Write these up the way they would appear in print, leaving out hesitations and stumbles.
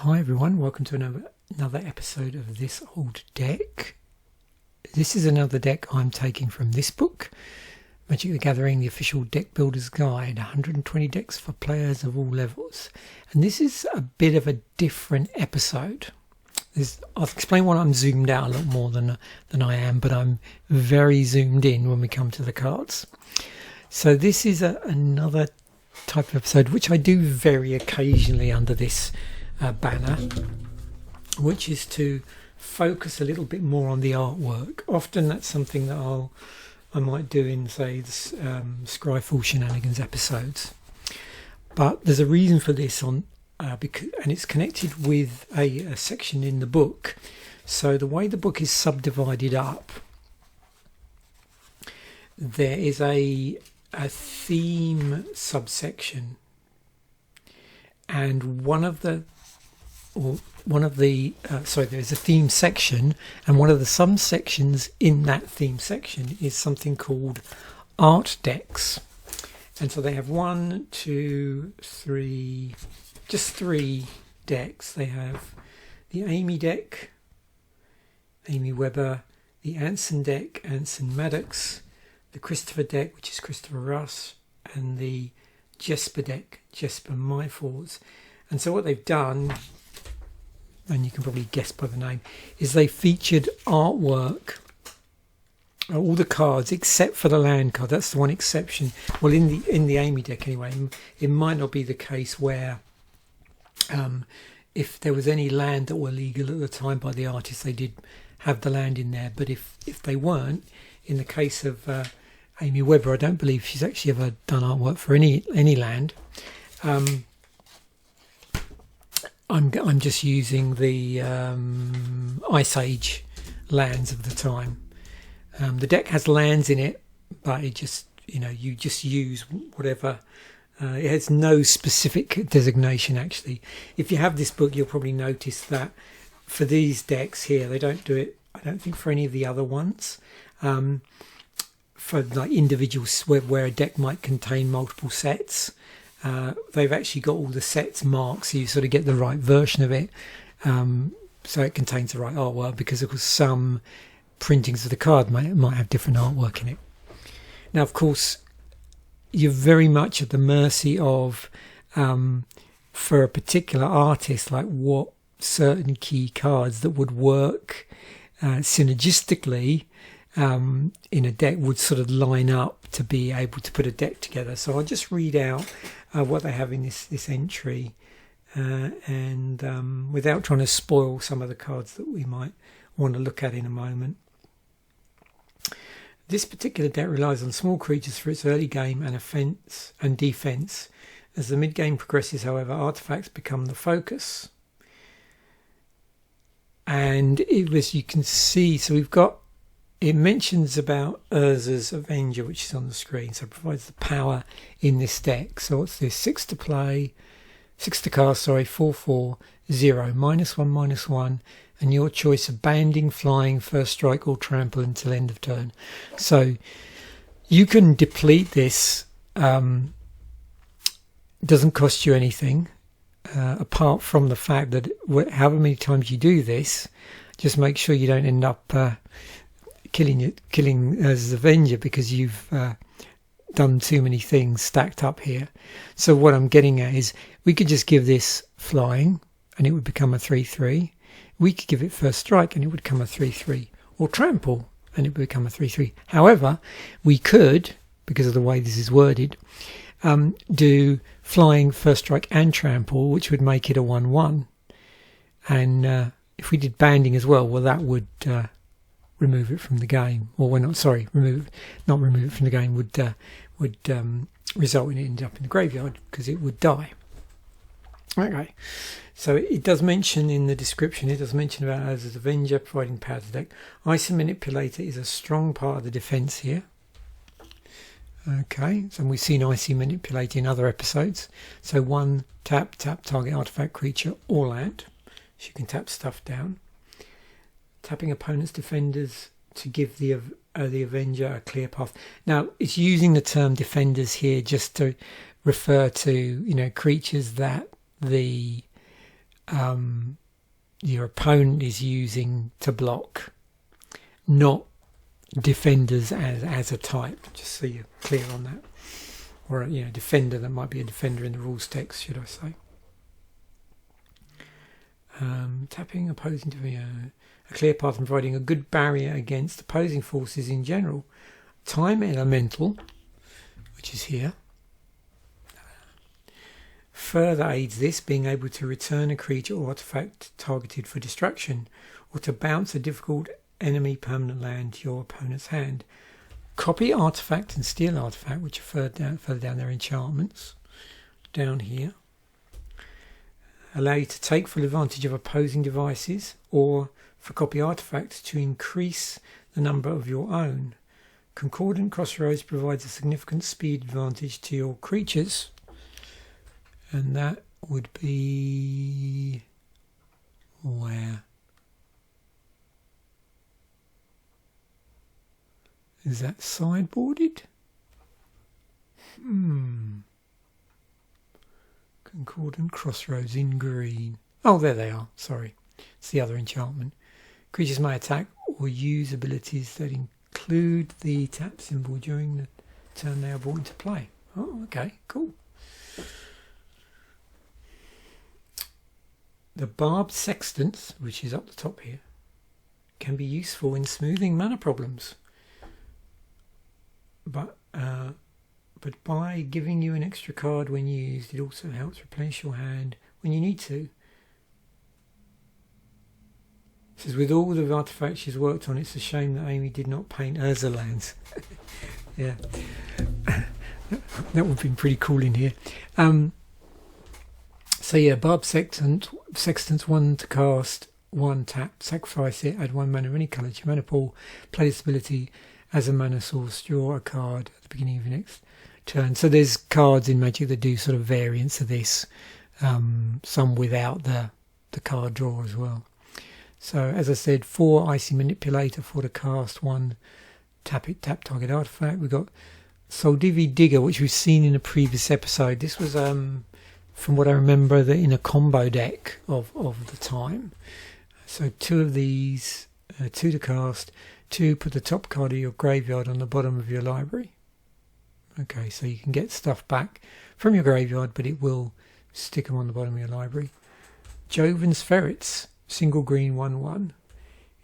Hi everyone, welcome to another episode of This Old Deck. This is another deck I'm taking from this book, Magic the Gathering, the official Deckbuilders Guide, 120 decks for players of all levels. And this is a bit of a different episode. I'll explain why I'm zoomed out a lot more than I am, but I'm very zoomed in when we come to the cards. So this is another type of episode which I do very occasionally under this banner, which is to focus a little bit more on the artwork. Often that's something that I might do in, say, the Scryfall Shenanigans episodes. But there's a reason for this and it's connected with a section in the book. So the way the book is subdivided up, there is a theme subsection, and there's a theme section, and one of the subsections in that theme section is something called art decks. And so they have just three decks. They have the Amy deck, Amy Weber, the Anson deck, Anson Maddox, the Christopher deck, which is Christopher Russ, and the Jesper deck, Jesper Myfors. And so what they've done, and you can probably guess by the name, is they featured artwork, all the cards except for the land card. That's the one exception. Well, in the Amy deck anyway, it might not be the case where if there was any land that were legal at the time by the artist, they did have the land in there. But if they weren't, in the case of Amy Weber, I don't believe she's actually ever done artwork for any land. I'm just using the Ice Age lands of the time. The deck has lands in it, but it just, you just use whatever. It has no specific designation, actually. If you have this book, you'll probably notice that for these decks here, they don't do it, I don't think, for any of the other ones. For like individuals where a deck might contain multiple sets, they've actually got all the sets marked, so you sort of get the right version of it, so it contains the right artwork, because of course some printings of the card might have different artwork in it. Now, of course, you're very much at the mercy of, for a particular artist, like what certain key cards that would work synergistically in a deck would sort of line up to be able to put a deck together. So I'll just read out what they have in this entry, and without trying to spoil some of the cards that we might want to look at in a moment. This particular deck relies on small creatures for its early game and offense and defense. As the mid-game progresses, however, artifacts become the focus. And as you can see, so it mentions about Urza's Avenger, which is on the screen, so it provides the power in this deck. So what's this? 6 to cast, 4/4, 0, -1/-1, and your choice of banding, flying, first strike, or trample until end of turn. So you can deplete this. It doesn't cost you anything, apart from the fact that however many times you do this, just make sure you don't end up killing as Avenger, because you've done too many things stacked up here. So what I'm getting at is, we could just give this flying and it would become a 3/3. We could give it first strike and it would become a 3/3, or trample and it would become a 3/3. However, we could, because of the way this is worded, do flying, first strike and trample, which would make it a 1/1. And if we did banding as well, that would remove it from the game. Or not remove it from the game, would result in it ending up in the graveyard, because it would die. Okay, so it does mention in the description, it does mention about Urza's Avenger providing power to the deck. Icy Manipulator is a strong part of the defense here. Okay, so we've seen Icy Manipulator in other episodes. So 1 tap target artifact, creature, or land. So you can tap stuff down. Tapping opponent's defenders to give the Avenger a clear path. Now, it's using the term defenders here just to refer to, creatures that the your opponent is using to block, not defenders as a type, just so you're clear on that. Or defender, that might be a defender in the rules text, should I say. Tapping opposing to a clear path and providing a good barrier against opposing forces in general. Time elemental, which is here, further aids this, being able to return a creature or artifact targeted for destruction, or to bounce a difficult enemy permanent land to your opponent's hand. Copy artifact and steal artifact, which are further down their enchantments, down here. Allow you to take full advantage of opposing devices, or for copy artifacts to increase the number of your own. Concordant Crossroads provides a significant speed advantage to your creatures, and that would be where? Is that sideboarded? Concordant Crossroads in green. Oh, there they are. Sorry. It's the other enchantment. Creatures may attack or use abilities that include the tap symbol during the turn they are brought into play. Oh, okay. Cool. The Barbed Sextants, which is up the top here, can be useful in smoothing mana problems. But by giving you an extra card when used, it also helps replenish your hand when you need to. It says, with all the artifacts she's worked on, it's a shame that Amy did not paint Urza lands. Yeah, that would have been pretty cool in here. So yeah, Barbed Sextants, 1 to cast, 1 tap, sacrifice it, add 1 mana of any colour to your mana pool, play this ability as a mana source, draw a card at the beginning of your next turn. So there's cards in Magic that do sort of variants of this, some without the card draw as well. So as I said, 4 Icy Manipulator, 4 to cast, 1 tap target artifact. We've got SlowTV Digger, which we've seen in a previous episode. This was from what I remember, in a combo deck of the time. So 2 of these, 2 to cast, 2 put the top card of your graveyard on the bottom of your library. Okay, so you can get stuff back from your graveyard, but it will stick them on the bottom of your library. Joven's Ferrets, single green 1/1.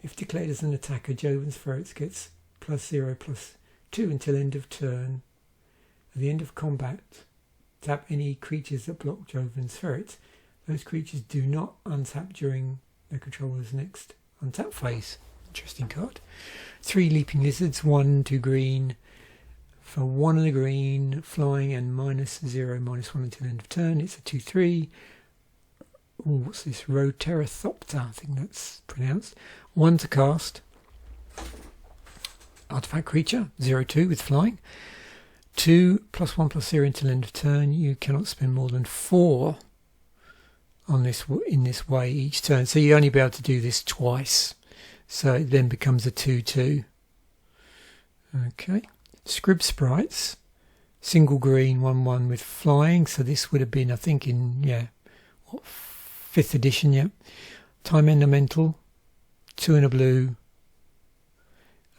If declared as an attacker, Joven's Ferrets gets +0/+2 until end of turn. At the end of combat, tap any creatures that block Joven's Ferrets. Those creatures do not untap during their controller's next untap phase. Interesting card. 3 Leaping Lizards, 1 to green. For 1 of the green, flying and -0/-1 until end of turn. It's a 2/3. What's this? Roterothopter, I think that's pronounced. 1 to cast. Artifact creature, 0/2 with flying. 2 +1/+0 until end of turn. You cannot spend more than 4 on this in this way each turn. So you only be able to do this twice. So it then becomes a 2/2. Okay. Scrib Sprites, single green 1/1 with flying. So this would have been, I think, in 5th edition. Yeah. Time Elemental, 2 and a blue.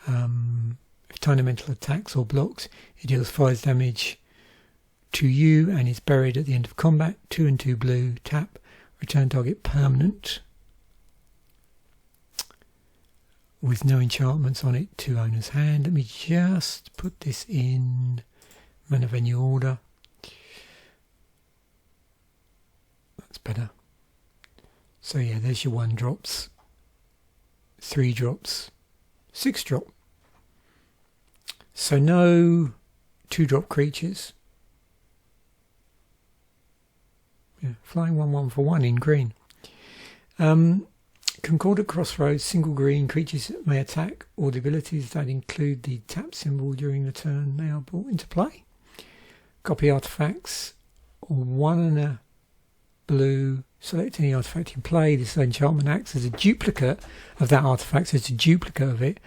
If Time Elemental attacks or blocks, it deals 5 damage to you and is buried at the end of combat. 2 and 2 blue. Tap. Return target permanent with no enchantments on it to owner's hand. Let me just put this in mana venue order. That's better. So yeah, there's your 1 drops, 3 drops, 6 drop. So no 2-drop creatures. Yeah, flying 1/1 for 1 in green. Concordant Crossroads, single green. Creatures may attack or the abilities that include the tap symbol during the turn they are brought into play. Copy artifacts, 1 and a blue. Select any artifact in play. This enchantment acts as a duplicate of that artifact, so it's a duplicate of it.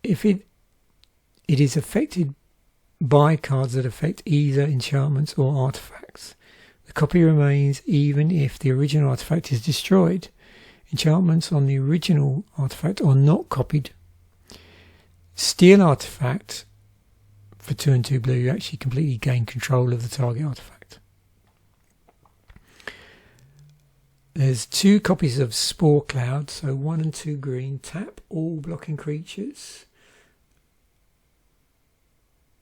If it is affected by cards that affect either enchantments or artifacts, the copy remains even if the original artifact is destroyed. Enchantments on the original artifact are not copied. Steal artifact for 2 and 2 blue, you actually completely gain control of the target artifact. There's 2 copies of Spore Cloud, so 1 and 2 green. Tap all blocking creatures.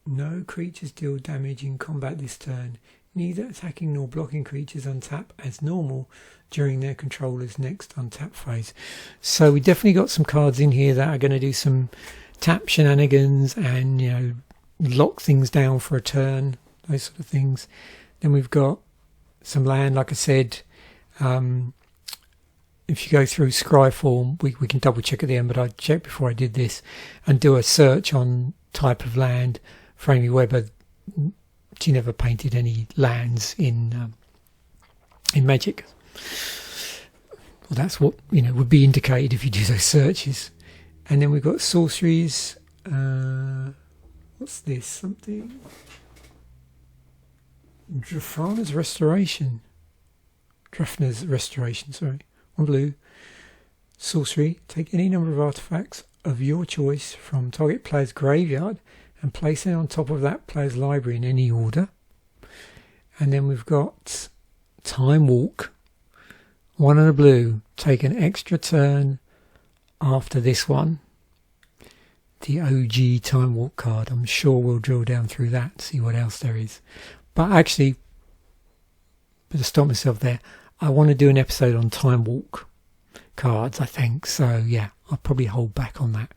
No creatures deal damage in combat this turn. Neither attacking nor blocking creatures untap as normal during their controller's next untap phase. So we definitely got some cards in here that are going to do some tap shenanigans and, you know, lock things down for a turn, those sort of things. Then we've got some land, like I said. If you go through Scryform, we can double check at the end, but I checked before I did this and do a search on type of land. For Amy Webber, she never painted any lands in Magic. Well, that's what, you know, would be indicated if you do those searches. And then we've got sorceries. What's this? Something. Drafna's Restoration. Sorry. 1 blue. Sorcery. Take any number of artifacts of your choice from target player's graveyard and place it on top of that player's library in any order. And then we've got Time Walk. 1 and a blue. Take an extra turn after this one. The OG Time Walk card. I'm sure we'll drill down through that, see what else there is. But actually, to stop myself there, I want to do an episode on Time Walk cards, I think. So yeah, I'll probably hold back on that.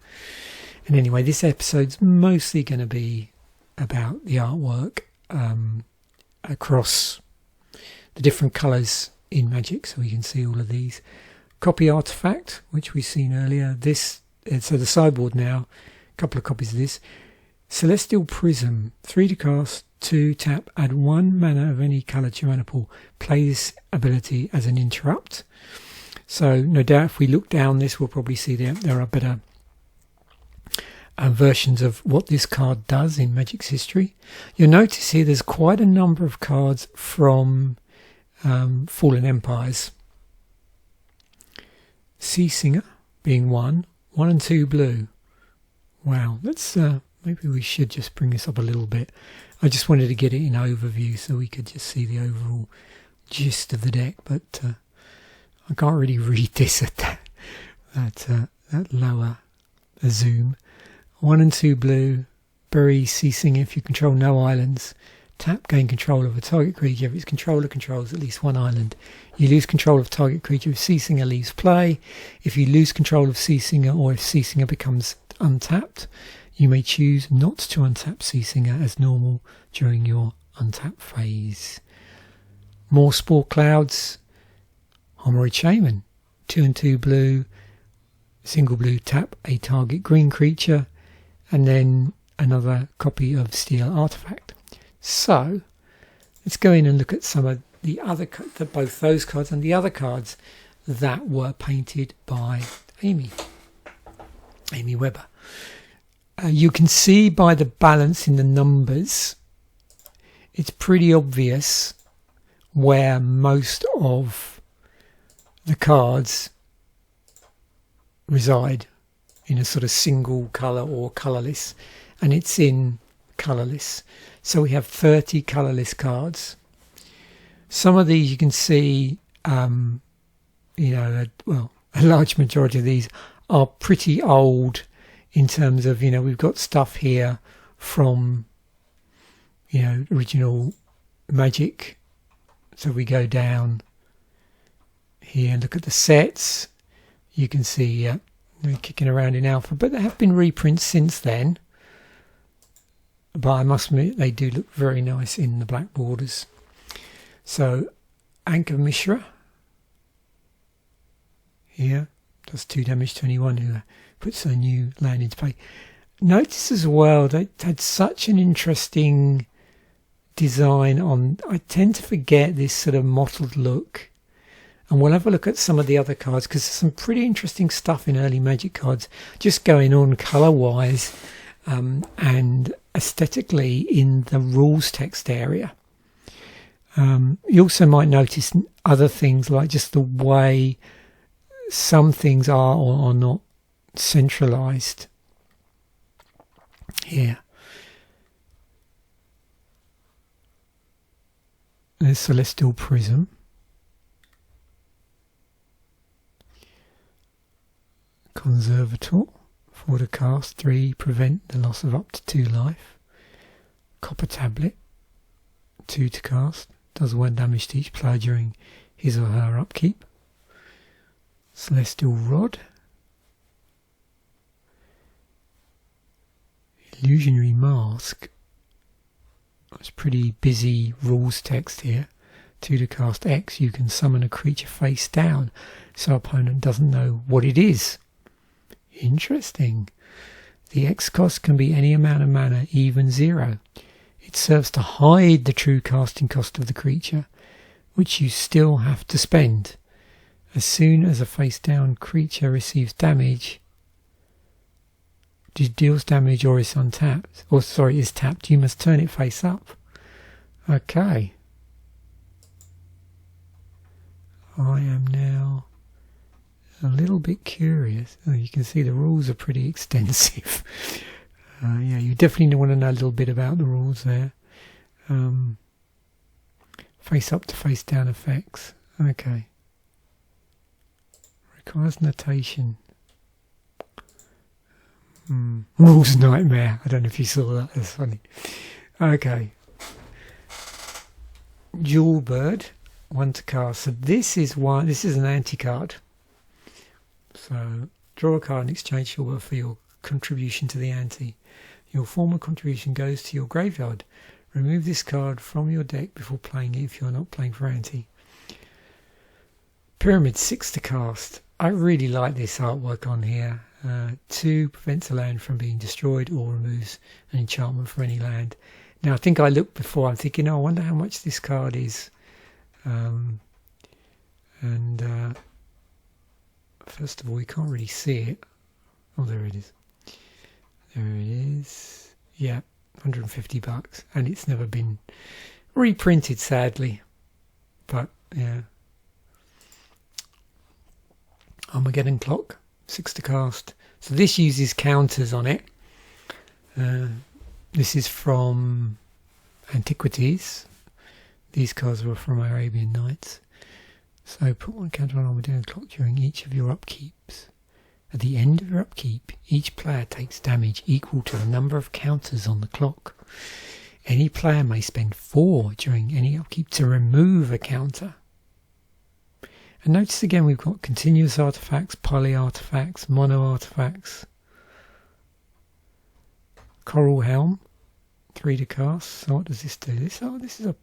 And anyway, this episode's mostly going to be about the artwork across the different colours in Magic, so we can see all of these. Copy artifact, which we've seen earlier. This, so the sideboard now, a couple of copies of this. Celestial Prism, 3 to cast, 2 tap, add 1 mana of any colour to your mana pool. Play this ability as an interrupt. So no doubt if we look down this, we'll probably see there are better versions of what this card does in Magic's history. You'll notice here there's quite a number of cards from Fallen Empires. Sea Singer being 1 and 2 blue. Wow, let's maybe we should just bring this up a little bit. I just wanted to get it in overview so we could just see the overall gist of the deck, but I can't really read this at that lower zoom. 1 and 2 blue, bury Sea Singer if you control no islands. Tap, gain control of a target creature if its controller controls at least 1 island. You lose control of target creature if Sea Singer leaves play. If you lose control of Sea Singer or if Sea Singer becomes untapped, you may choose not to untap Sea Singer as normal during your untap phase. More Spore Clouds. Homeroid Shaman, 2 and 2 blue, single blue, tap a target green creature, and then another copy of Steel Artifact. So let's go in and look at some of the other, both those cards and the other cards that were painted by Amy Webber. You can see by the balance in the numbers, it's pretty obvious where most of the cards reside, in a sort of single colour or colourless, and it's in colourless. So we have 30 colourless cards. Some of these you can see, a large majority of these are pretty old in terms of, we've got stuff here from, original Magic. So we go down here and look at the sets. You can see they're kicking around in alpha, but there have been reprints since then. But I must admit they do look very nice in the black borders. So Anka Mishra here does 2 damage to anyone who puts a new land into play. Notice as well they had such an interesting design on. I tend to forget this sort of mottled look, and we'll have a look at some of the other cards because there's some pretty interesting stuff in early Magic cards just going on colour wise and aesthetically in the rules text area. You also might notice other things like just the way some things are or are not centralized here. There's Celestial Prism. Conservator, 4 to cast, 3, prevent the loss of up to 2 life. Copper Tablet, 2 to cast, does 1 damage to each player during his or her upkeep. Celestial Rod. Illusionary Mask. It's pretty busy rules text here. 2 to cast X, you can summon a creature face down so opponent doesn't know what it is. Interesting. The X cost can be any amount of mana, even 0. It serves to hide the true casting cost of the creature, which you still have to spend. As soon as a face down creature receives damage, deals damage or is untapped, or sorry, is tapped, you must turn it face up. Okay. I am now a little bit curious. Oh, you can see the rules are pretty extensive. Yeah, you definitely want to know a little bit about the rules there. Face up to face down effects. Okay. Requires notation. Rules nightmare. I don't know if you saw that. That's funny. Okay. Jewel Bird, 1 to cast. So this is an anti-card. So draw a card in exchange for your contribution to the ante. Your former contribution goes to your graveyard. Remove this card from your deck before playing it if you're not playing for ante. Pyramid, 6 to cast. I really like this artwork on here. 2, prevents a land from being destroyed or removes an enchantment from any land. Now I think I looked before, I'm thinking, oh, I wonder how much this card is. First of all, you can't really see it. Oh, there it is. There it is. Yeah, $150, and it's never been reprinted, sadly. But yeah. Armageddon Clock, 6 to cast. So this uses counters on it. This is from Antiquities. These cards were from Arabian Nights. So put 1 counter on Armageddon Clock during each of your upkeeps. At the end of your upkeep, each player takes damage equal to the number of counters on the clock. Any player may spend 4 during any upkeep to remove a counter. And notice again we've got continuous artifacts, poly artifacts, mono artifacts. Coral Helm, 3 to cast. So what does this do? This is a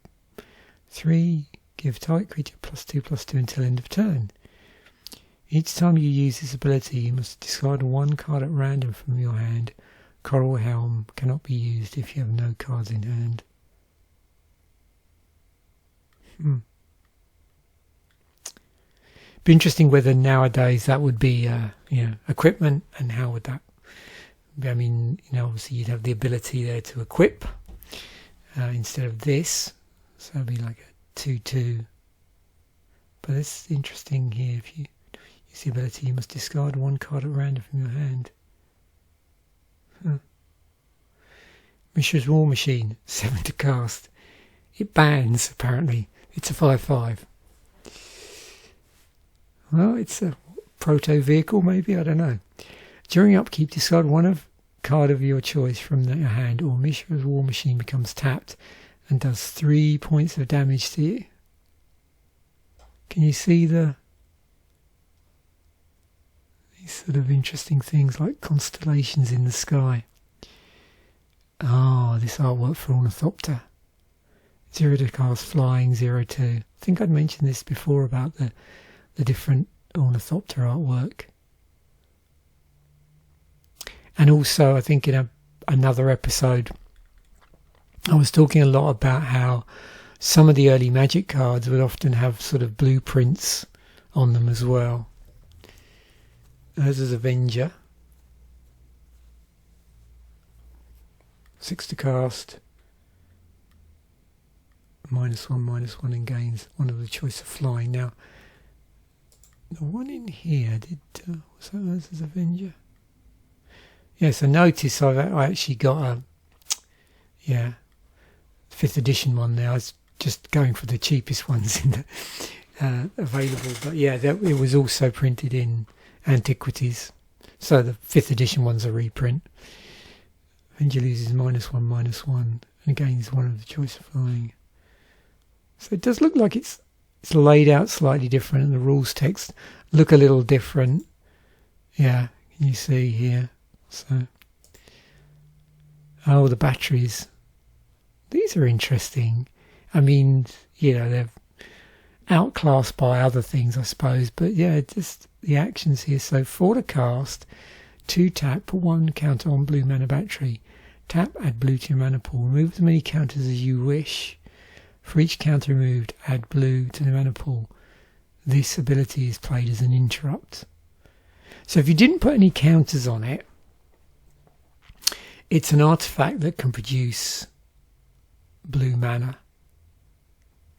3, give target creature +2/+2 until end of turn. Each time you use this ability, you must discard 1 card at random from your hand. Coral Helm cannot be used if you have no cards in hand. Be interesting whether nowadays that would be equipment, and how would that be? I mean, obviously you'd have the ability there to equip instead of this, so it'd be like a 2/2. But it's interesting here. If you use the ability, you must discard 1 card at random from your hand. Mishra's War Machine, 7 to cast. It bans, apparently. It's a 5/5. Well, it's a proto vehicle, maybe, I don't know. During upkeep, discard 1 card of your choice from your hand, or Mishra's War Machine becomes tapped and does 3 points of damage to you. Can you see these sort of interesting things like constellations in the sky? Oh, this artwork for Ornithopter. 0 to cast, flying, 0/2. I think I'd mentioned this before about the different Ornithopter artwork. And also, I think in another episode, I was talking a lot about how some of the early Magic cards would often have sort of blueprints on them as well. Urza's Avenger, 6 to cast. -1, and gains 1 of the choice of flying. Now, the one in here, was that Urza's Avenger? Yes, I notice I actually got a 5th edition one there. I was just going for the cheapest ones in the available, but yeah, it was also printed in Antiquities, so the 5th edition one's a reprint. Avenger loses -1 and gains 1 of the choice of flying. So it does look like it's laid out slightly different, and the rules text look a little different. Yeah, can you see here? So, oh, the batteries. These are interesting. I mean, you know, they're outclassed by other things, I suppose. But yeah, just the actions here. So 4 to cast, 2 tap, put 1 counter on blue mana battery. Tap, add blue to your mana pool. Remove as many counters as you wish. For each counter removed, add blue to the mana pool. This ability is played as an interrupt. So if you didn't put any counters on it, it's an artifact that can produce blue mana.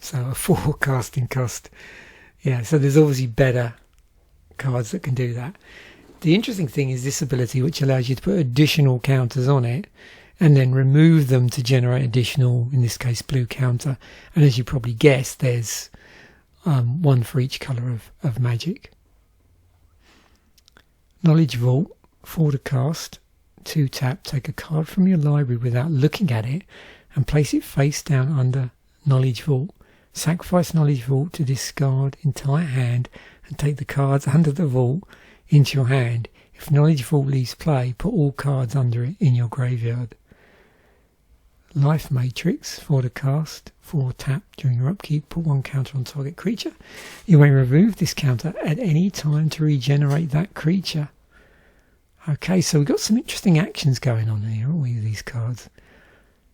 So a 4 casting cost. Yeah, so there's obviously better cards that can do that. The interesting thing is this ability, which allows you to put additional counters on it and then remove them to generate additional, in this case, blue counter. And as you probably guessed, there's 1 for each colour of magic. Knowledge Vault, 4 to cast, 2 tap, take a card from your library without looking at it and place it face down under Knowledge Vault. Sacrifice Knowledge Vault to discard entire hand and take the cards under the vault into your hand. If Knowledge Vault leaves play, put all cards under it in your graveyard. Life Matrix, 4 to cast, 4 tap during your upkeep, put 1 counter on target creature. You may remove this counter at any time to regenerate that creature. Okay, so we've got some interesting actions going on here, haven't we, with these cards?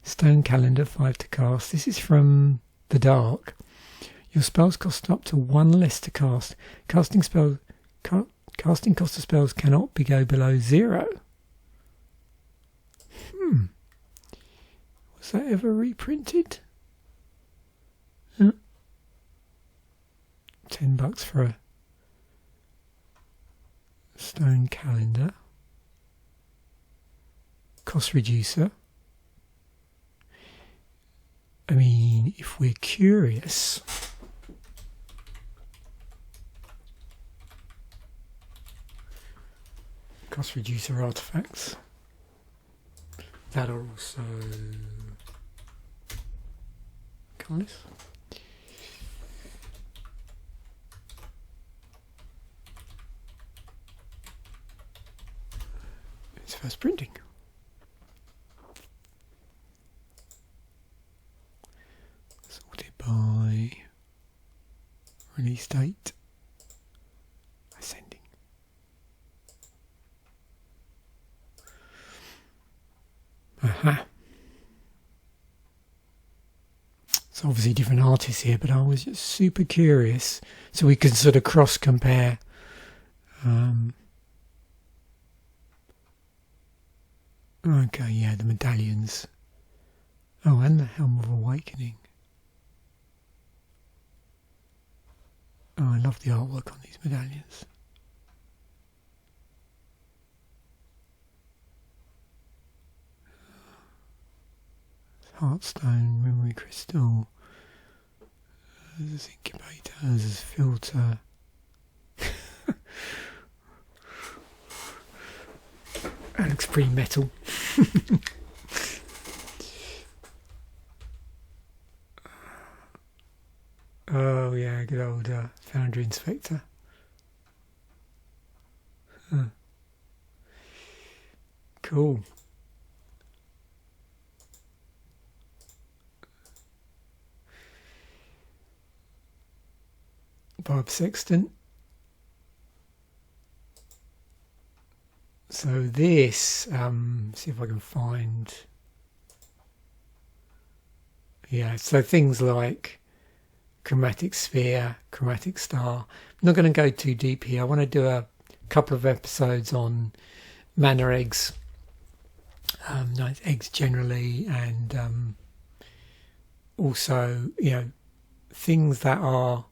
Stone Calendar, 5 to cast. This is from the Dark. Your spells cost up to 1 less to cast. Casting cost of spells cannot go below 0. Was that ever reprinted? $10 for a Stone Calendar. Cost reducer. I mean, if we're curious, cost reducer artifacts that are also colorless. It's first printing. Sorted by release date. Ascending. Aha. It's obviously different artists here, but I was just super curious, so we can sort of cross compare. Okay, yeah, the medallions. Oh, and the Helm of Awakening. Oh, I love the artwork on these medallions. Heartstone, Memory Crystal. There's incubator, there's filter. That looks pretty metal. Oh yeah, good old Foundry Inspector. Cool. Bob Sexton. So this, see if I can find. Yeah, so things like Chromatic Sphere, Chromatic Star. I'm not going to go too deep here. I want to do a couple of episodes on mana eggs, eggs generally, and also, you know, things that are,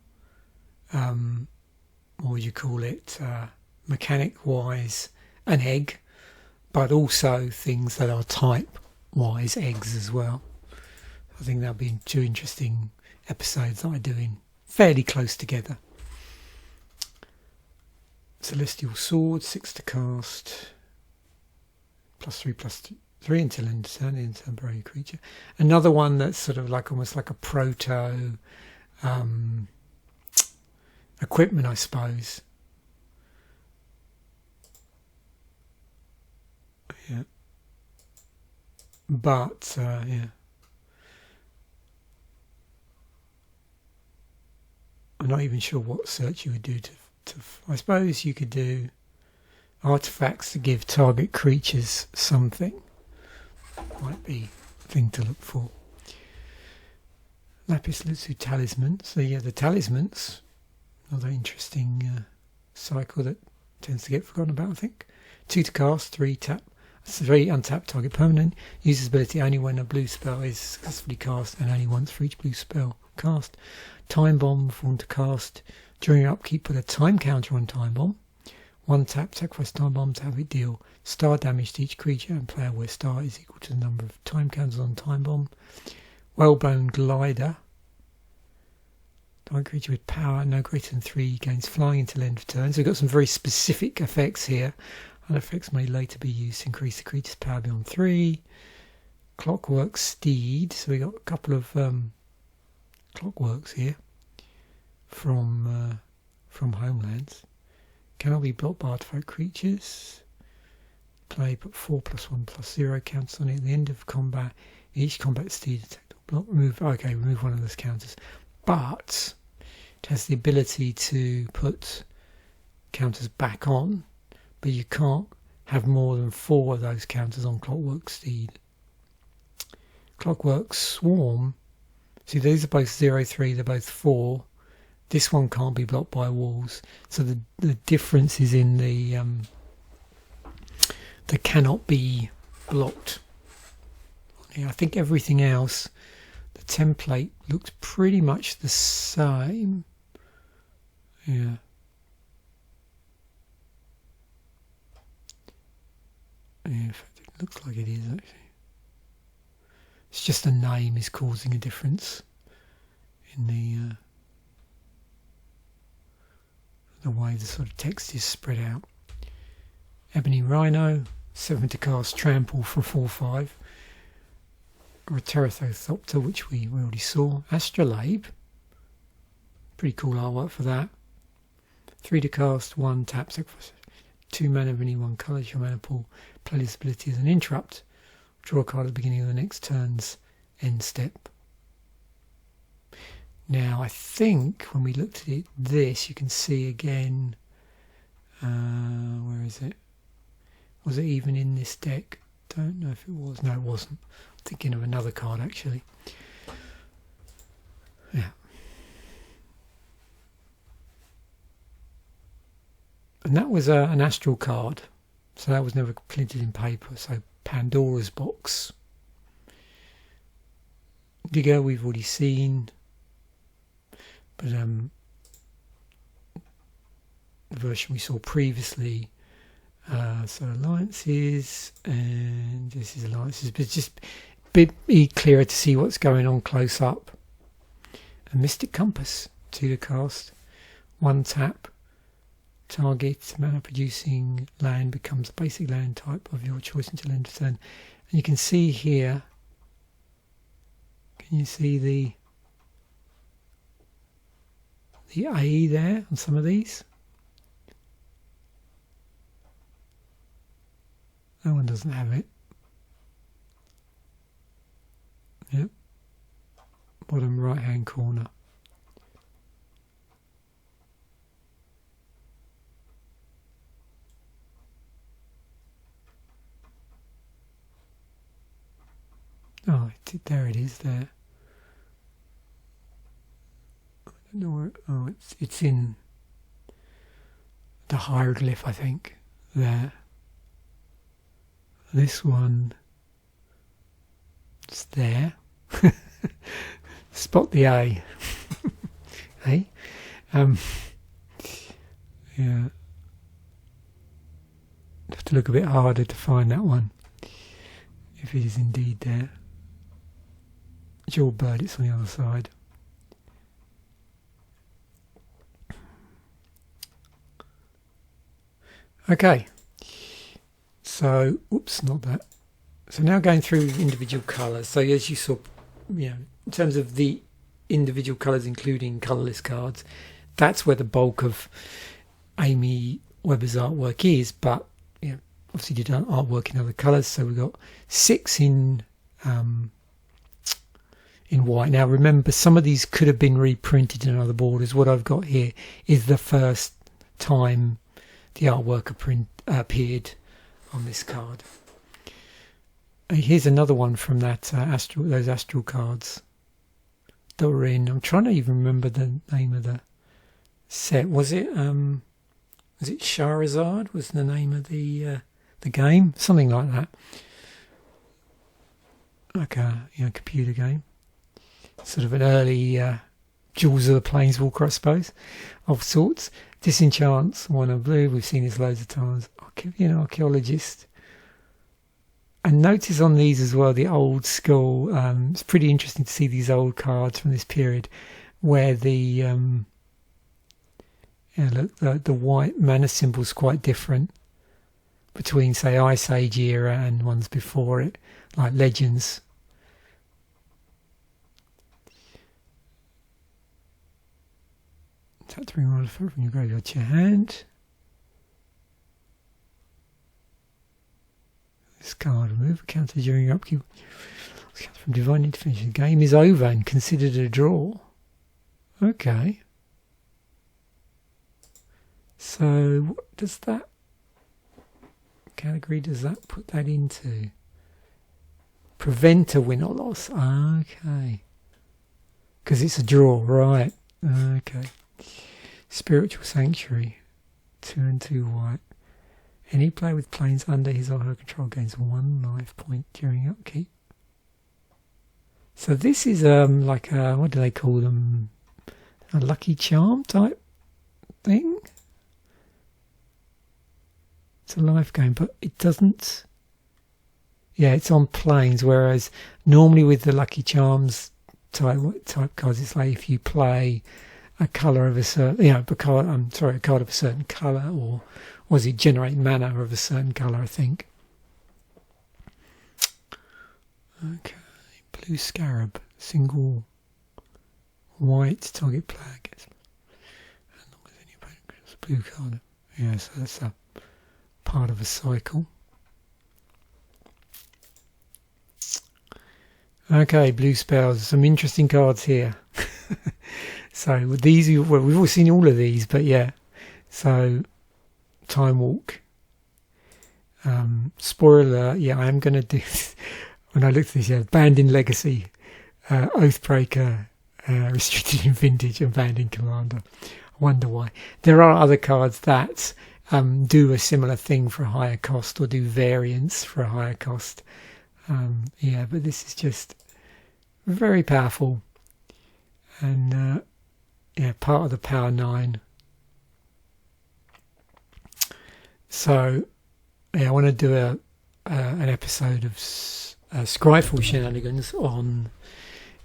what would you call it, mechanic wise an egg, but also things that are type wise eggs as well. I think that'll be 2 interesting episodes that I do in fairly close together. Celestial Sword, 6 to cast, +3/+3 until end of turn, in temporary creature. Another one that's sort of like almost like a proto equipment, I suppose. Yeah. But yeah. I'm not even sure what search you would do to I suppose you could do artifacts to give target creatures something. Might be a thing to look for. Lapis Lazuli talisman. So yeah, the talismans, another interesting cycle that tends to get forgotten about, I think. 2 to cast, 3 tap. 3 untapped target permanent. Uses ability only when a blue spell is successfully cast and only once for each blue spell cast. Time bomb, 1 to cast. During your upkeep, put a time counter on time bomb. 1 tap, sacrifice time bomb to have it deal star damage to each creature and player where star is equal to the number of time counters on time bomb. Whalebone glider. Target creature with power no greater than 3 gains flying until end of turn. So we've got some very specific effects here. And effects may later be used to increase the creature's power beyond 3. Clockwork Steed. So we got a couple of clockworks here from Homelands. Cannot be blocked by artifact creatures. Play put 4+1+0 counters on it. At the end of combat, each combat steed attack or block. Remove one of those counters. But it has the ability to put counters back on, but you can't have more than 4 of those counters on Clockwork Steed. Clockwork Swarm. See, these are both 0/3, they're both 4. This one can't be blocked by walls. So the difference is in the cannot be blocked. Yeah, I think everything else, the template looks pretty much the same. Yeah. Yeah, in fact, it looks like it is actually. It's just the name is causing a difference in the way the sort of text is spread out. Ebony Rhino, 7 to cast, trample for 4/5. Pterothopter, which we already saw. Astrolabe, pretty cool artwork for that. 3 to cast, 1 tap, sacrifice 2 mana of any one colour. Your mana pool. Play this ability as an interrupt. Draw a card at the beginning of the next turn's end step. Now, I think when we looked at this, you can see again. Where is it? Was it even in this deck? Don't know if it was. No, it wasn't. I'm thinking of another card actually. Yeah. And that was an astral card, so that was never printed in paper. So Pandora's Box. Digger we've already seen, but the version we saw previously. So alliances, and this is alliances, but it's just a bit clearer to see what's going on close up. A Mystic Compass, 2 to cast, 1 tap. Target mana producing land becomes a basic land type of your choice until end of turn. And you can see here, can you see the A there on some of these? That one doesn't have it. Yep. Bottom right hand corner. Oh, there it is there. I don't know where. Oh, it's in the hieroglyph, I think. There. This one. It's there. Spot the A. Hey? Yeah. Have to look a bit harder to find that one, if it is indeed there. Jewel bird, it's on the other side. Okay, so, oops, not that. So now going through individual colours. So as you saw, you know, in terms of the individual colours, including colourless cards, that's where the bulk of Amy Webber's artwork is. But you know, obviously did artwork in other colours. So we've got 6 in white. Now remember, some of these could have been reprinted in other borders. What I've got here is the first time the artwork appeared on this card. Here's another one from that those astral cards that were in. I'm trying to even remember the name of the set. Was it Charizard? Was the name of the game? Something like that. Like a computer game. Sort of an early Jewels of the Planeswalker, I suppose, of sorts. Disenchants, one of blue. We've seen this loads of times. Archaeologist. And notice on these as well, the old school. It's pretty interesting to see these old cards from this period, where the the white mana symbol is quite different between, say, Ice Age era and ones before it, like Legends. Tap to bring one from your graveyard to your hand. This card, remove a counter during your upkeep. Counter from Divine Intervention. The game is over and considered a draw. Okay. So what does that category put that into? Prevent a win or loss. Okay. Because it's a draw, right. Okay. Spiritual Sanctuary. 2 and 2 white. Any player with planes under his or her control gains 1 life point during upkeep. So this is like a, what do they call them? A lucky charm type thing. It's a life game, but it doesn't. Yeah, it's on planes. Whereas normally with the lucky charms type cards, it's like if you play a colour of a certain, a card of a certain colour, or was it generate mana of a certain colour, I think. Okay, blue scarab, single white target player gets as long as any opponent gets a blue card. Yeah, so that's a part of a cycle. Okay, blue spells. Some interesting cards here. So with these, we've all seen all of these, but yeah. So Time Walk. Spoiler, yeah, I am going to do, when I looked at this, banned in Legacy, Oathbreaker, restricted in Vintage, and banned in Commander. I wonder why. There are other cards that do a similar thing for a higher cost, or do variants for a higher cost. Yeah, but this is just very powerful, and part of the Power 9. So I want to do an episode of Scryfall Shenanigans on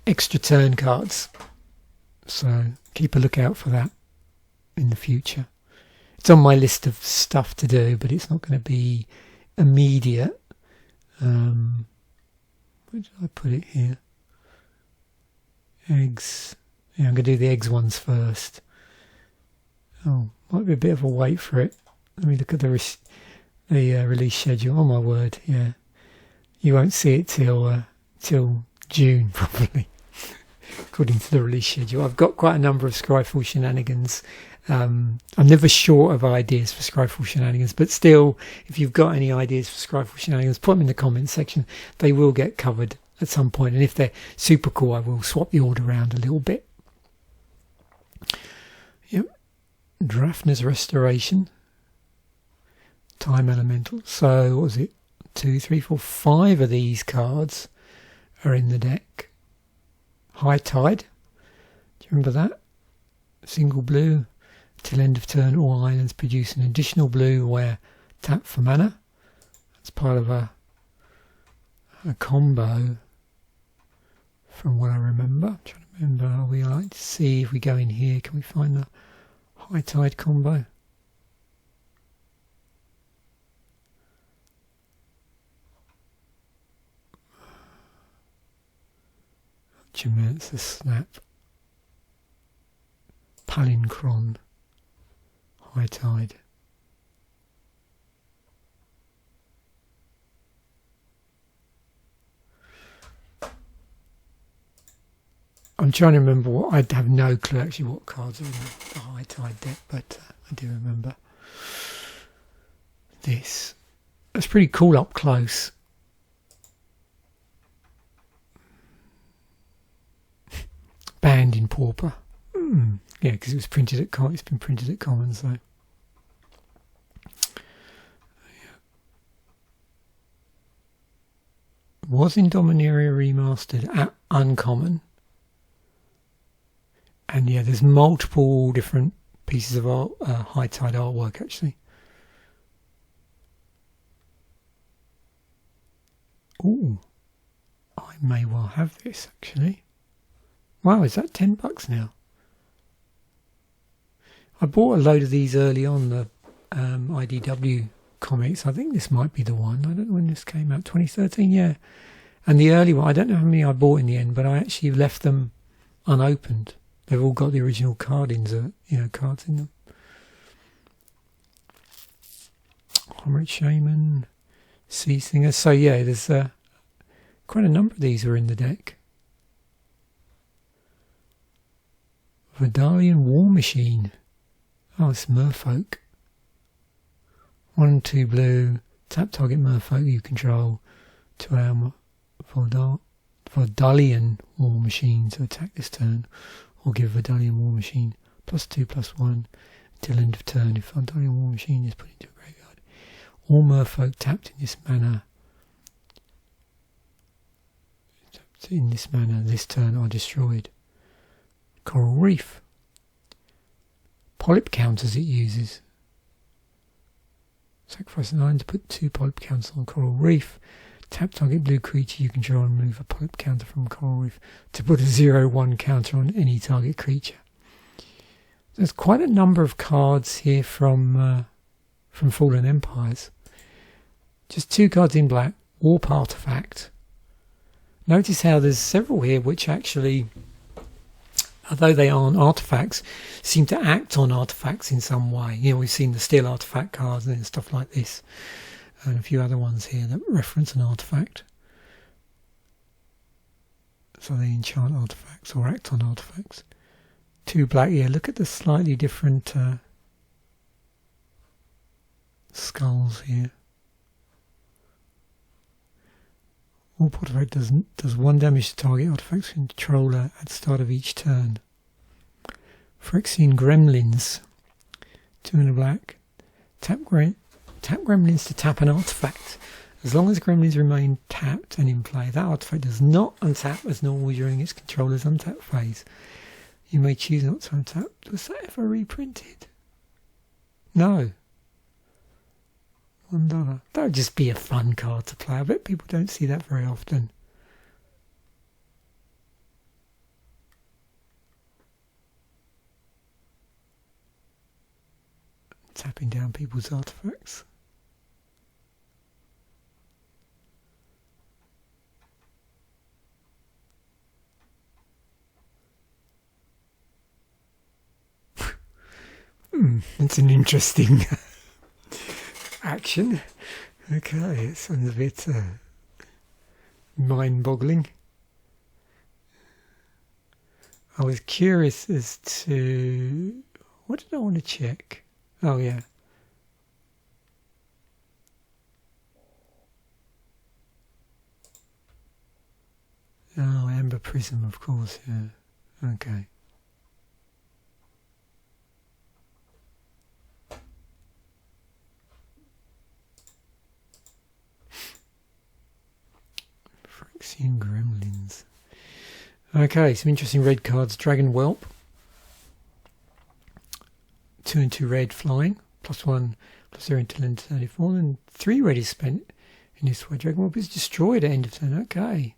extra turn cards, so keep a lookout for that in the future. It's on my list of stuff to do, but it's not going to be immediate. Where did I put it here? Eggs. Yeah, I'm going to do the eggs ones first. Oh, might be a bit of a wait for it. Let me look at the release schedule. Oh my word, yeah. You won't see it till June, probably, according to the release schedule. I've got quite a number of Scryfall Shenanigans. I'm never short of ideas for Scryfall Shenanigans, but still, if you've got any ideas for Scryfall Shenanigans, put them in the comments section. They will get covered at some point, and if they're super cool, I will swap the order around a little bit. Yep. Drafner's Restoration. Time Elemental. So, what was it? 2, 3, 4, 5 of these cards are in the deck. High Tide. you remember that? Single blue, till end of turn all islands produce an additional blue where tap for mana. That's part of a combo from what I remember. I'm trying to remember, we like to see if we go in here, can we find the high tide combo? Gematsu Snap, Palincron, High Tide. I'm trying to remember what, I have no clue actually what cards are in the High Tide deck, but I do remember this. It's pretty cool up close. Banned in Pauper. Yeah, because it was printed at it's been printed at Commons, so. Yeah. Was in Dominaria remastered at Uncommon. And yeah, there's multiple different pieces of art, High Tide artwork actually. Ooh, I may well have this actually. Wow, is that $10 now? I bought a load of these early on, the IDW comics. I think this might be the one. I don't know when this came out, 2013, yeah. And the early one, I don't know how many I bought in the end, but I actually left them unopened. They've all got the original cards in them. Horrid Shaman, Sea Singer. So yeah, there's quite a number of these are in the deck. Vidalian War Machine. Oh, it's Merfolk. 1 and 2 blue. Tap target Merfolk you control to our Vidalian War Machine to attack this turn, or give Vidalian War Machine +2/+1 until end of turn if Vidalian War Machine is put into a graveyard. All Merfolk tapped in this manner this turn are destroyed. Coral Reef. Polyp counters it uses. Sacrifice an island to put 2 polyp counters on Coral Reef. Tap target blue creature you control and remove a polyp counter from Coral Reef to put a 0/1 counter on any target creature. There's quite a number of cards here from Fallen Empires. Just 2 cards in black. Warp Artifact. Notice how there's several here which actually, although they aren't artifacts, seem to act on artifacts in some way. You know, we've seen the steel artifact cards and stuff like this, and a few other ones here that reference an artifact. So they enchant artifacts or act on artifacts. 2 black here. Look at the slightly different skulls here. All artifact does 1 damage to target artifacts controller at the start of each turn. Phyrexian Gremlins. 2 and a black. Tap Gremlins to tap an artifact. As long as Gremlins remain tapped and in play, that artifact does not untap as normal during its controller's untap phase. You may choose not to untap. Was that ever reprinted? No. $1. That would just be a fun card to play. I bet people don't see that very often. Tapping down people's artifacts. It's an interesting action. Okay, it sounds a bit mind-boggling. I was curious as to... what did I want to check? Oh, yeah. Oh, Amber Prism, of course, yeah. Okay. Phyrexian Gremlins. Okay, some interesting red cards. Dragon Whelp. 2 and 2 red flying. +1, +0 until end of turn. If more than 3 red is spent in this way, Dragon Whelp is destroyed at end of turn. Okay.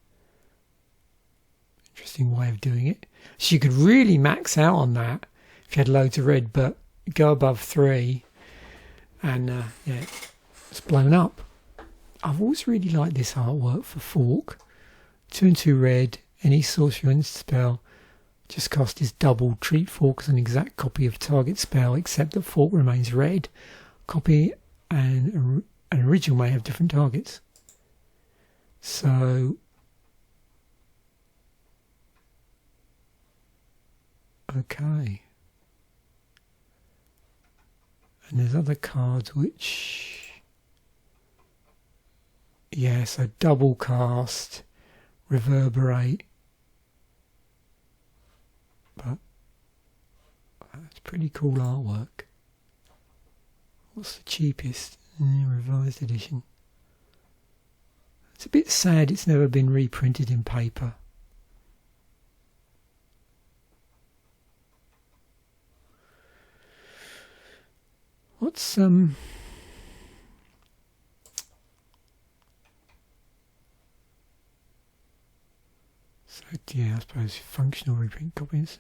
Interesting way of doing it. So you could really max out on that if you had loads of red, but go above 3 and yeah, it's blown up. I've always really liked this artwork for Fork. 2 and 2 red, any sorcery or spell just cast is double. Treat Fork as an exact copy of target spell, except that Fork remains red. Copy and an original may have different targets. So okay. And there's other cards which, yeah, so double cast, reverberate, but that's pretty cool artwork. What's the cheapest? Revised edition. It's a bit sad it's never been reprinted in paper. What's so yeah, I suppose functional reprint copies.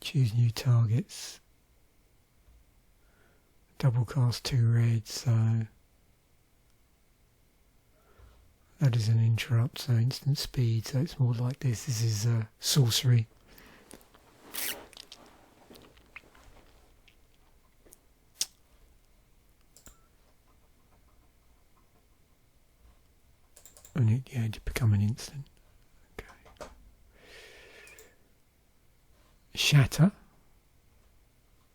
Choose new targets. Double cast 2 red, so that is an interrupt, so instant speed, so it's more like this. This is sorcery. And it, yeah, to become an instant. Okay. Shatter.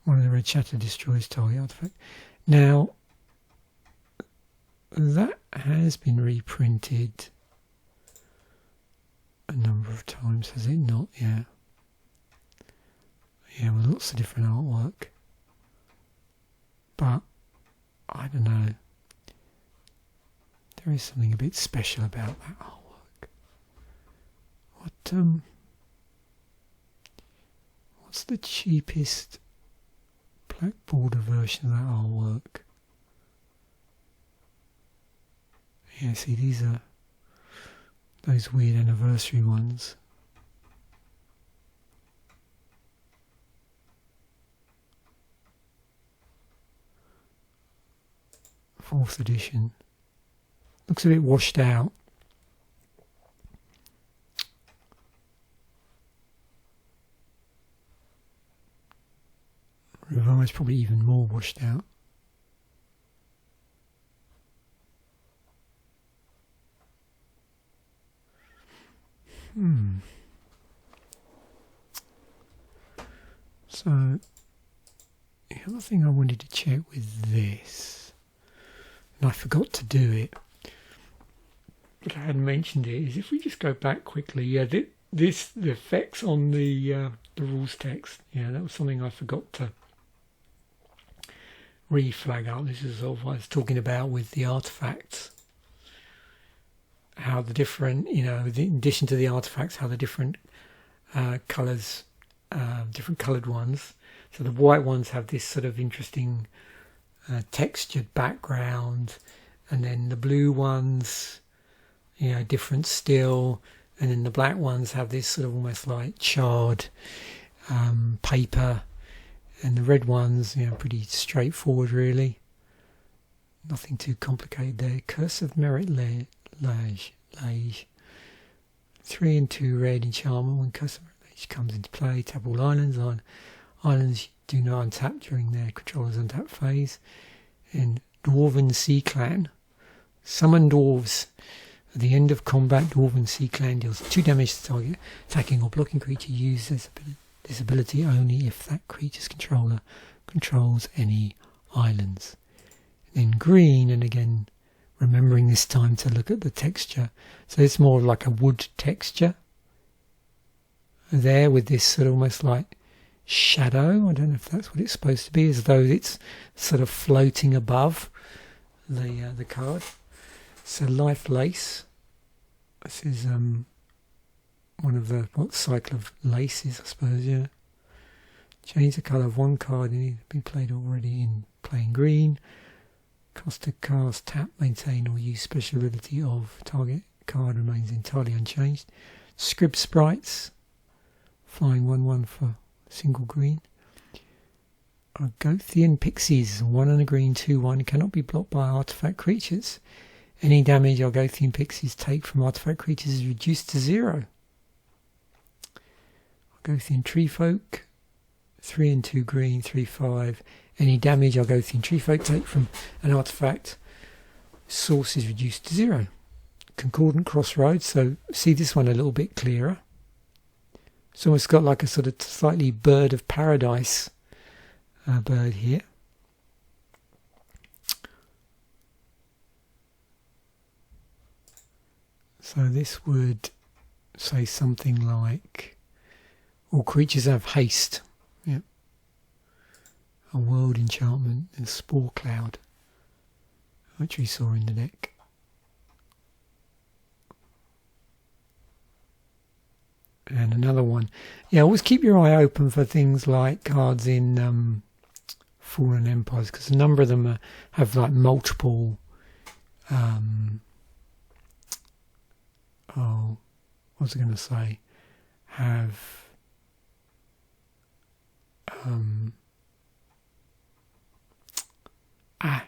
One of the red shatter destroys target artifact. Now, that has been reprinted a number of times, has it not? Yeah. Yeah, with lots of different artwork. But, I don't know. There is something a bit special about that artwork. What's the cheapest black border version of that artwork? Yeah, see, these are those weird anniversary ones. Fourth edition. Looks a bit washed out. Revised, probably even more washed out. So, the other thing I wanted to check with this, and I forgot to do it, but I hadn't mentioned it, is if we just go back quickly, yeah, the effects on the rules text, yeah, that was something I forgot to re-flag up. This is sort of what I was talking about with the artifacts, how the different, you know, in addition to the artifacts, how the different colours, different coloured ones. So the white ones have this sort of interesting textured background, and then the blue ones, you know, different still, and then the black ones have this sort of almost like charred paper, and the red ones, you know, pretty straightforward really. Nothing too complicated there. Curse of Merit Lage. 3 and 2 red in Charmer. When Curse of Merit Lage comes into play, tap all islands. Islands do not untap during their controller's untap phase. And Dwarven Sea Clan. Summon dwarves. At the end of combat, Dwarven Sea Clan deals 2 damage to target attacking or blocking creature. Use this ability only if that creature's controller controls any islands. And then green, and again remembering this time to look at the texture. So it's more like a wood texture there with this sort of almost like shadow. I don't know if that's what it's supposed to be, as though it's sort of floating above the card. So Life Lace. This is one of the cycle of laces, I suppose. Yeah. Change the colour of one card and it's been played already in plain green. Cost to cast, tap, maintain or use special ability of target card remains entirely unchanged. Scrib sprites, flying 1/1 for single green. Argothian pixies, 1 and a green 2/1, cannot be blocked by artifact creatures. Any damage Argothian pixies take from artifact creatures is reduced to 0. Argothian treefolk, 3 and 2 green 3/5. Any damage Argothian treefolk take from an artifact source is reduced to 0. Concordant crossroads, so see this one a little bit clearer. It's almost got like a sort of slightly bird of paradise bird here. So this would say something like all creatures have haste. Yep. A world enchantment and spore cloud, which we saw in the deck. And another one. Yeah, always keep your eye open for things like cards in Fallen Empires, because a number of them have like multiple what was I going to say? Have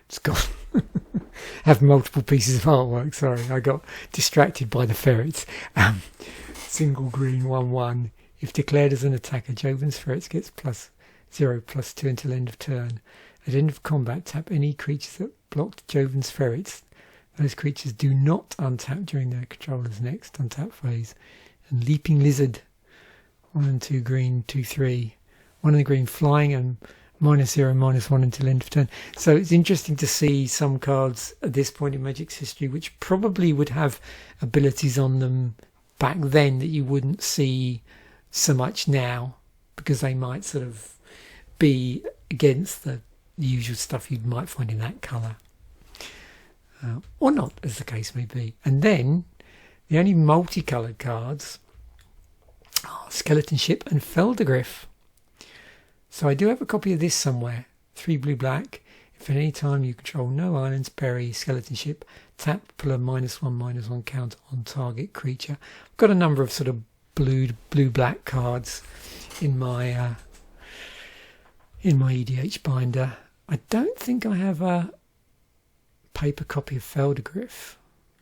it's gone. Have multiple pieces of artwork. Sorry, I got distracted by the ferrets. Single green 1/1. If declared as an attacker, Joven's Ferrets gets +0/+2 until end of turn. At end of combat, tap any creatures that blocked Joven's Ferrets. Those creatures do not untap during their controller's next untap phase. And Leaping Lizard, 1 and 2 green 2/3. 1 and the green flying and -0/-1 until end of turn. So it's interesting to see some cards at this point in Magic's history which probably would have abilities on them back then that you wouldn't see so much now, because they might sort of be against the usual stuff you might find in that colour. Or not, as the case may be. And then the only multicoloured cards are Skeleton Ship and Feldergriff. So I do have a copy of this somewhere. 3 blue black. If at any time you control no islands, bury Skeleton Ship, tap, pull a -1/-1 counter on target creature. I've got a number of sort of blue black cards in my EDH binder. I don't think I have a paper copy of Feldergriff.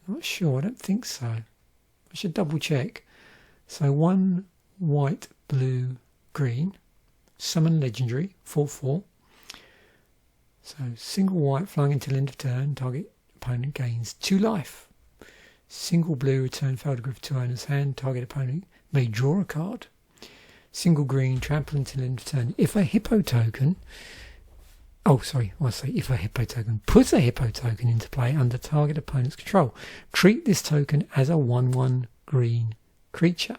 I'm not sure, I don't think so. I should double check. So 1 white, blue, green. Summon legendary, 4/4. So single white, flying until end of turn, target opponent gains 2 life. Single blue, return Feldergriff to owner's hand, target opponent may draw a card. Single green, trample until end of turn. If a hippo token, if a hippo token puts a hippo token into play under target opponent's control, treat this token as a 1/1 green creature.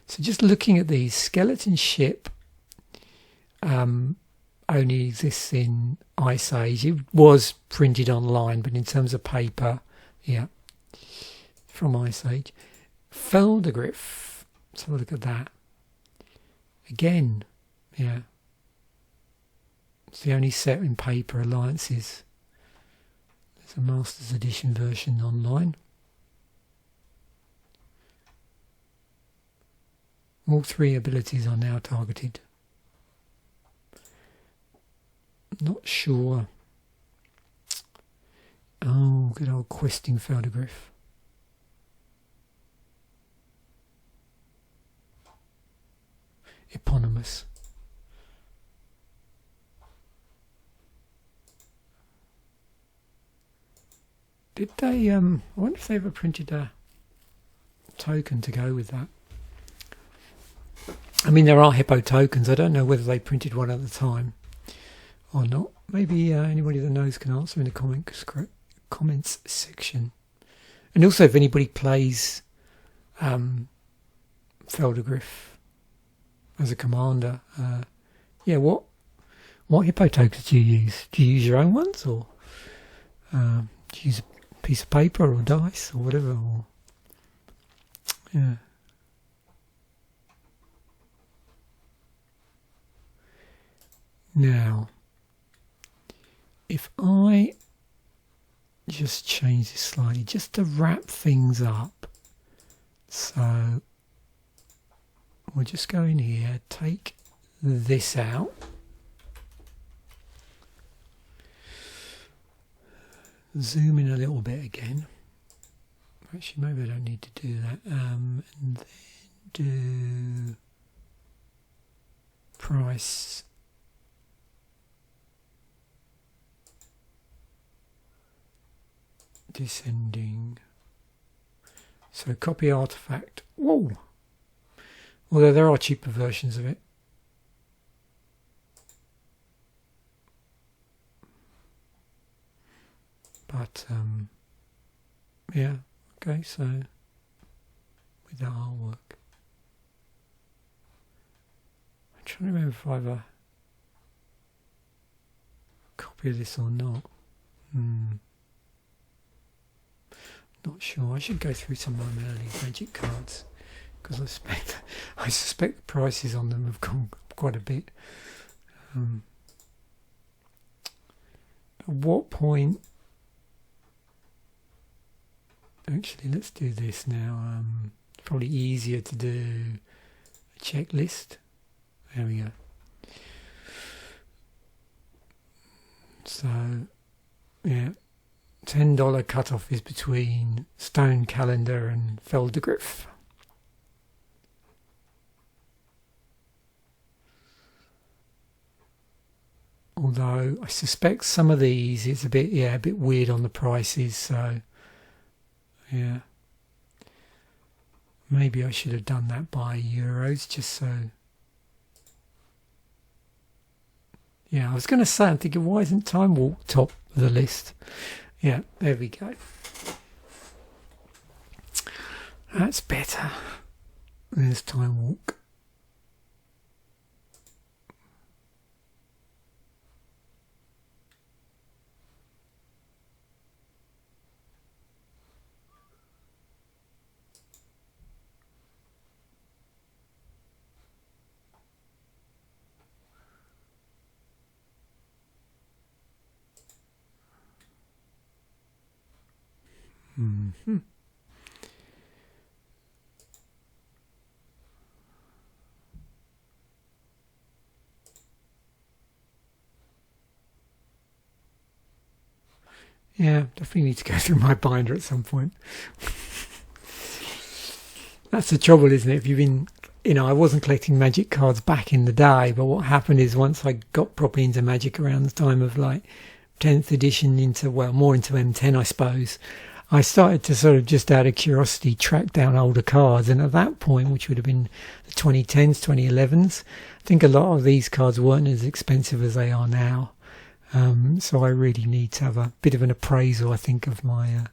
So just looking at these, Skeleton Ship only exists in Ice Age. It was printed online, but in terms of paper, yeah, from Ice Age. Feldergriff, let's have a look at that. Again, yeah, it's the only set in paper alliances. There's a Masters Edition version online. All 3 abilities are now targeted. Not sure. Oh, good old questing Feldergriff. Eponymous. Did they, I wonder if they ever printed a token to go with that. I mean, there are hippo tokens. I don't know whether they printed one at the time or not. Maybe anybody that knows can answer in the comments section. And also, if anybody plays Feldergriff as a commander, yeah, what hippo tokens do you use? Do you use your own ones, or do you use a piece of paper or dice or whatever? Or, yeah. Now, if I just change this slightly, just to wrap things up, so we'll just go in here, take this out, zoom in a little bit again. Actually, maybe I don't need to do that. And then do price descending. So copy artifact. Whoa! Although there are cheaper versions of it. But yeah, okay, so with the artwork. I'm trying to remember if I have a copy of this or not. Not sure. I should go through some of my early magic cards, because I suspect the prices on them have gone up quite a bit. At what point? Actually, let's do this now. It's probably easier to do a checklist. There we go. So, yeah, $10 cutoff is between Stone Calendar and Feldegriff. Although I suspect some of these it's a bit weird on the prices, so yeah. Maybe I should have done that by euros, just so. Yeah, I was going to say, I'm thinking, why isn't Time Walk top of the list? Yeah, there we go. That's better. There's Time Walk. Mm-hmm. Yeah, definitely need to go through my binder at some point. That's the trouble, isn't it? If you've been, I wasn't collecting magic cards back in the day, but what happened is once I got properly into magic around the time of like 10th edition more into M10, I suppose, I started to sort of just out of curiosity track down older cards, and at that point, which would have been the 2010s, 2011s, I think a lot of these cards weren't as expensive as they are now. So I really need to have a bit of an appraisal, I think, of my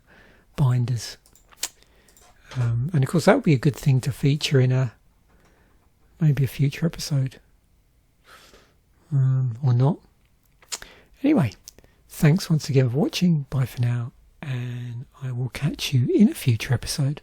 binders. And of course that would be a good thing to feature in maybe a future episode. Or not. Anyway, thanks once again for watching. Bye for now. And I will catch you in a future episode.